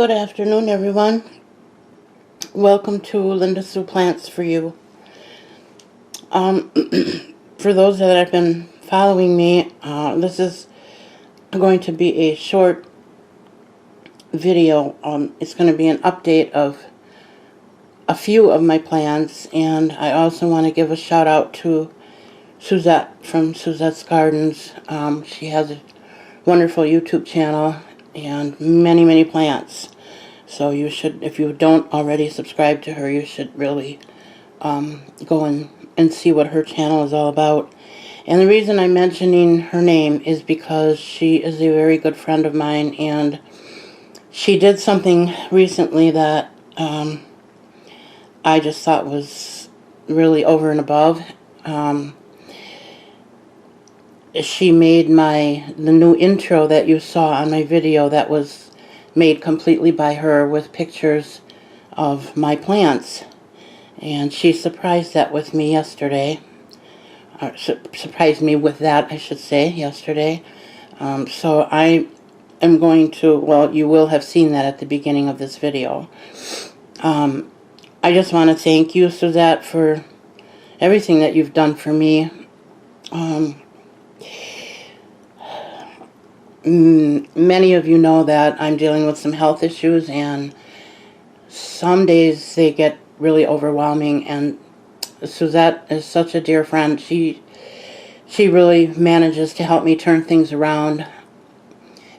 Good afternoon, everyone. Welcome to Linda Sue Plants for You. For those that have been following me, this is going to be a short video. It's going to be an update of a few of my plants, and I also want to give a shout out to Suzette from Suzette's Gardens. She has a wonderful YouTube channel and many plants. So you should, if you don't already subscribe to her, you should really go and see what her channel is all about. And the reason I'm mentioning her name is because she is a very good friend of mine, and she did something recently that I just thought was really over and above. She made the new intro that you saw on my video that was made completely by her with pictures of my plants. And she surprised that with me yesterday. Surprised me with that, I should say, yesterday. So I am going to, well, you will have seen that at the beginning of this video. I just want to thank you, Suzette, for everything that you've done for me. Many of you know that I'm dealing with some health issues, and some days they get really overwhelming, and Suzette is such a dear friend. She really manages to help me turn things around,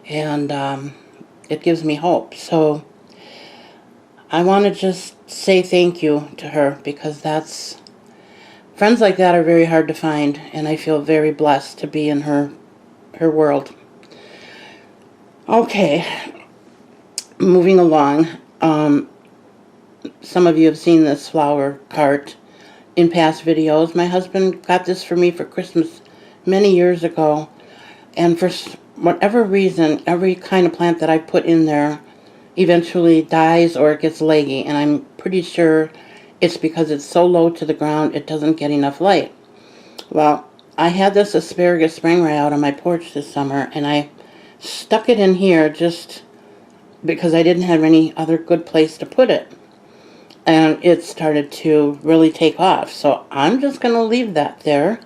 and it gives me hope. So I want to just say thank you to her, because friends like that are very hard to find, and I feel very blessed to be in her world. Okay, moving along. Some of you have seen this flower cart in past videos. My husband got this for me for Christmas many years ago, and for whatever reason, every kind of plant that I put in there eventually dies or it gets leggy, and I'm pretty sure it's because it's so low to the ground it doesn't get enough light. Well, I had this asparagus springray out on my porch this summer, and I stuck it in here just because I didn't have any other good place to put it. And it started to really take off. So I'm just going to leave that there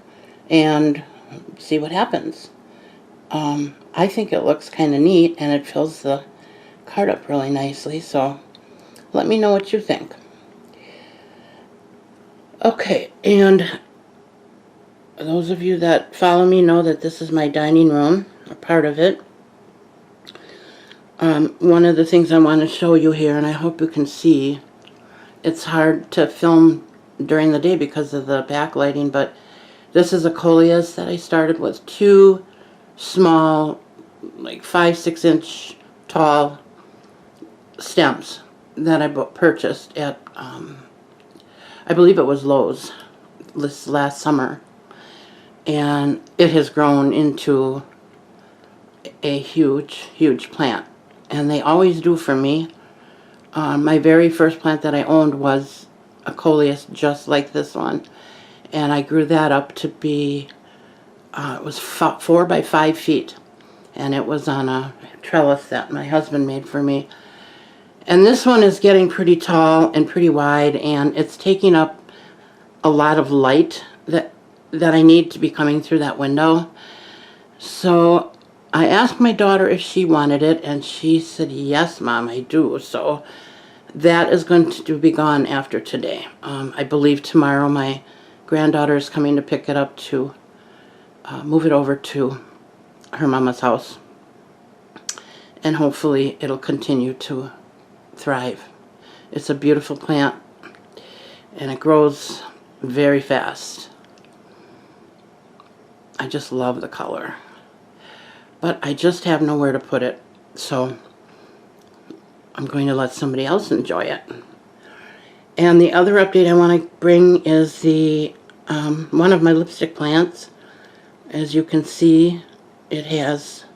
and see what happens. I think it looks kind of neat, and it fills the cart up really nicely. So let me know what you think. Okay, and those of you that follow me know that this is my dining room, a part of it. One of the things I want to show you here, and I hope you can see, it's hard to film during the day because of the backlighting, but this is a coleus that I started with two small, like 5-6 inch tall stems that I purchased at, I believe it was Lowe's this last summer, and it has grown into a huge plant. And they always do for me. My very first plant that I owned was a coleus just like this one, and I grew that up to be, it was 4 by 5 feet, and it was on a trellis that my husband made for me. And this one is getting pretty tall and pretty wide, and it's taking up a lot of light that I need to be coming through that window. So I asked my daughter if she wanted it, and she said, yes, Mom, I do. So that is going to be gone after today. I believe tomorrow my granddaughter is coming to pick it up to move it over to her mama's house. And hopefully it'll continue to thrive. It's a beautiful plant, and it grows very fast. I just love the color. But I just have nowhere to put it, so I'm going to let somebody else enjoy it. And the other update I want to bring is the one of my lipstick plants. As you can see, it has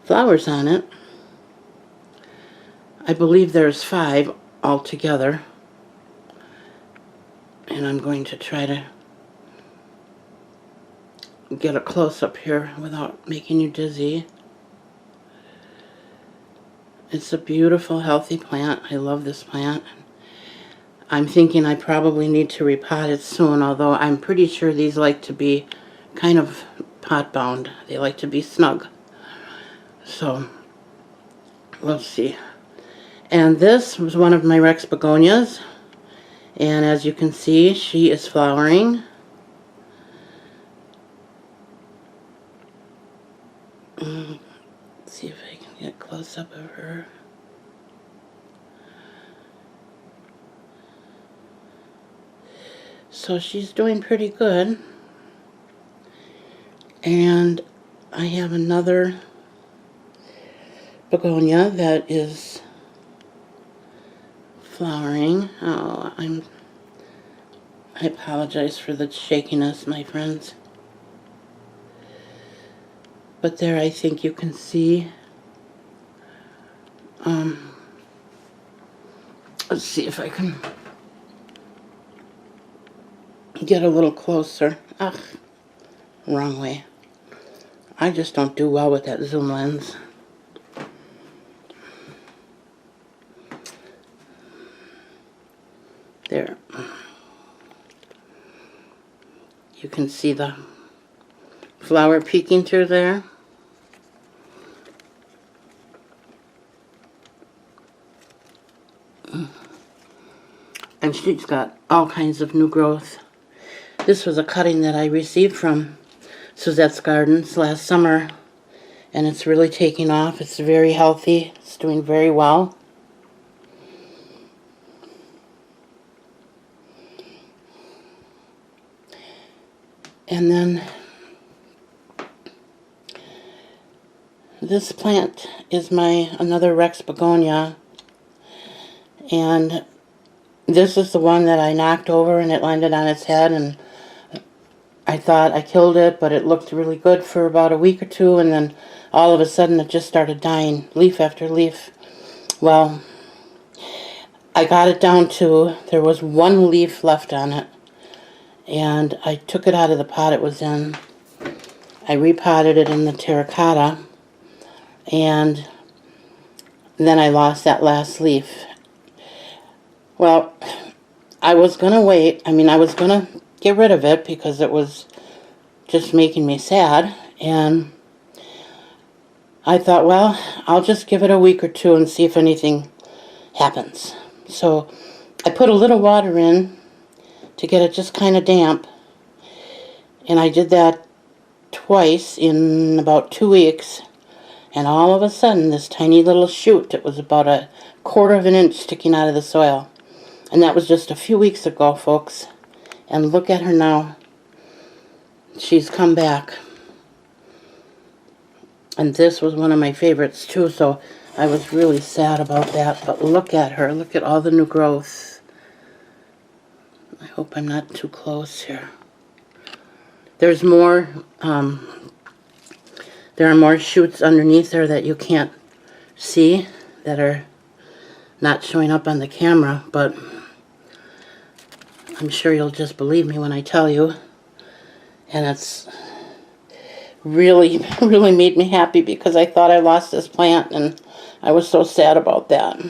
flowers on it. I believe there's 5 altogether, and I'm going to try to get a close-up here without making you dizzy. It's a beautiful, healthy plant. I love this plant. I'm thinking I probably need to repot it soon, although I'm pretty sure these like to be kind of pot bound. They like to be snug. So, we'll see. And this was one of my Rex begonias. And as you can see, she is flowering. Let's see if I can get a close up of her. So she's doing pretty good. And I have another begonia that is flowering. Oh, I apologize for the shakiness, my friends. But there, I think you can see. Let's see if I can get a little closer. Ugh, wrong way. I just don't do well with that zoom lens. There. You can see the flower peeking through there. And she's got all kinds of new growth. This was a cutting that I received from Suzette's Gardens last summer, and it's really taking off. It's very healthy. It's doing very well. And then this plant is another Rex begonia, and this is the one that I knocked over and it landed on its head, and I thought I killed it, but it looked really good for about a week or two, and then all of a sudden it just started dying, leaf after leaf. Well, I got it down to, there was one leaf left on it, and I took it out of the pot it was in. I repotted it in the terracotta, and then I lost that last leaf. Well, I was going to wait. I was going to get rid of it because it was just making me sad. And I thought, well, I'll just give it a week or two and see if anything happens. So I put a little water in to get it just kind of damp. And I did that twice in about 2 weeks. And all of a sudden, this tiny little shoot, it was about 1/4 of an inch sticking out of the soil. And that was just a few weeks ago, folks. And look at her now. She's come back. And this was one of my favorites too, so I was really sad about that. But look at her. Look at all the new growth. I hope I'm not too close here. There's more, there are more shoots underneath there that you can't see, that are not showing up on the camera, but I'm sure you'll just believe me when I tell you. And it's really, really made me happy because I thought I lost this plant and I was so sad about that.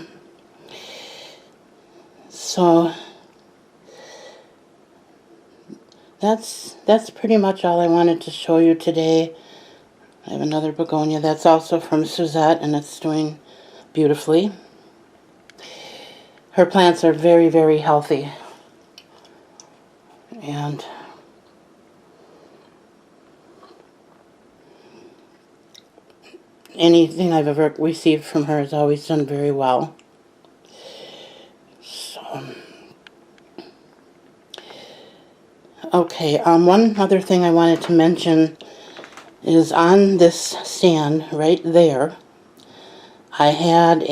So that's pretty much all I wanted to show you today. I have another begonia that's also from Suzette, and it's doing beautifully. Her plants are very, very healthy. And anything I've ever received from her has always done very well. So, okay, one other thing I wanted to mention is on this stand right there, I had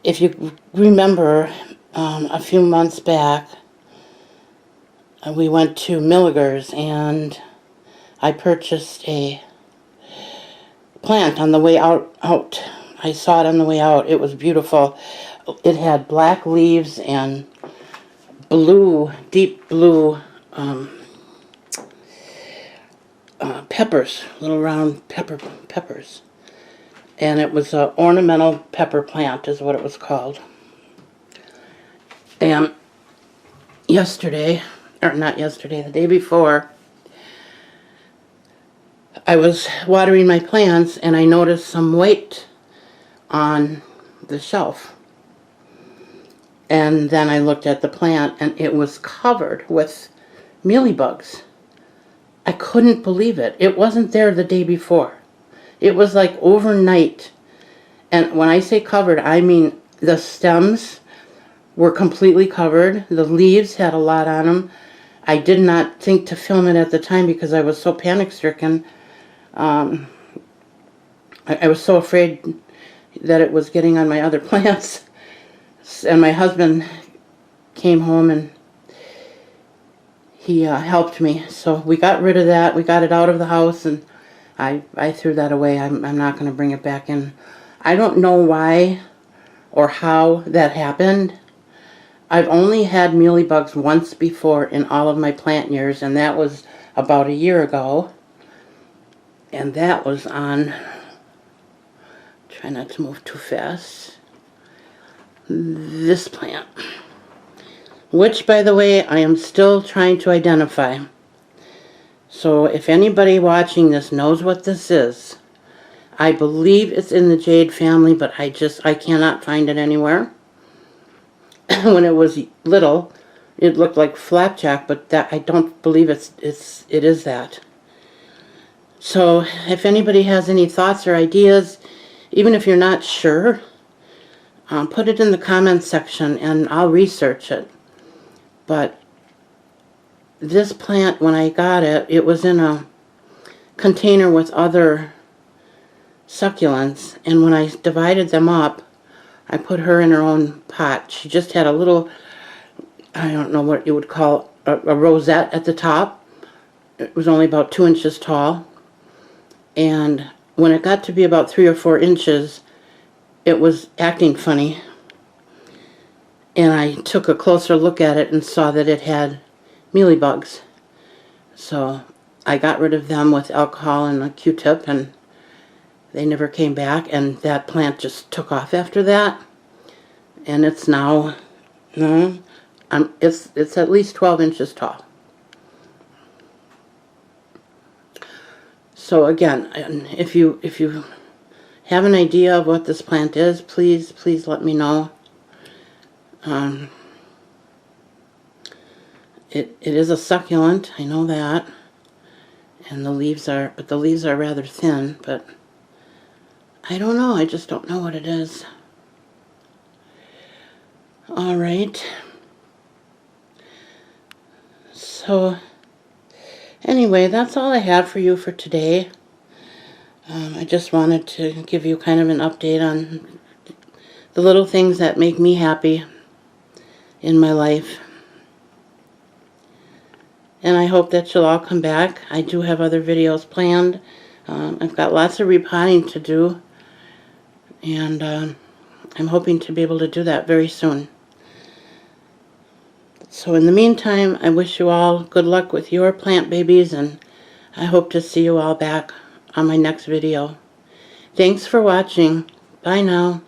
if you remember, a few months back, we went to Milliger's and I purchased a plant on the way out. I saw it on the way out. It was beautiful. It had black leaves and blue, deep blue peppers, little round peppers. And it was an ornamental pepper plant is what it was called. And yesterday, or not yesterday, the day before, I was watering my plants and I noticed some weight on the shelf. And then I looked at the plant and it was covered with mealybugs. I couldn't believe it. It wasn't there the day before. It was like overnight. And when I say covered, I mean the stems were completely covered. The leaves had a lot on them. I did not think to film it at the time because I was so panic-stricken. I was so afraid that it was getting on my other plants. And my husband came home and he helped me. So we got rid of that. We got it out of the house and I threw that away. I'm not going to bring it back in. I don't know why or how that happened. I've only had mealybugs once before in all of my plant years, and that was about a year ago. And that was on, try not to move too fast, this plant. Which, by the way, I am still trying to identify. So if anybody watching this knows what this is, I believe it's in the jade family, but I cannot find it anywhere. When it was little, it looked like flapjack, but that I don't believe it is that. So if anybody has any thoughts or ideas, even if you're not sure, put it in the comments section and I'll research it. But this plant, when I got it, it was in a container with other succulents, and when I divided them up, I put her in her own pot. She just had a little, I don't know what you would call a rosette at the top. It was only about 2 inches tall, and when it got to be about 3 or 4 inches, it was acting funny, and I took a closer look at it and saw that it had mealybugs. So I got rid of them with alcohol and a Q-tip, and they never came back, and that plant just took off after that. And it's now, it's at least 12 inches tall. So again, if you have an idea of what this plant is, please let me know. It is a succulent, I know that, and the leaves are rather thin, but I don't know, I just don't know what it is. Alright. So, anyway, that's all I have for you for today. I just wanted to give you kind of an update on the little things that make me happy in my life. And I hope that you'll all come back. I do have other videos planned. I've got lots of repotting to do. And I'm hoping to be able to do that very soon. So in the meantime, I wish you all good luck with your plant babies, and I hope to see you all back on my next video. Thanks for watching. Bye now.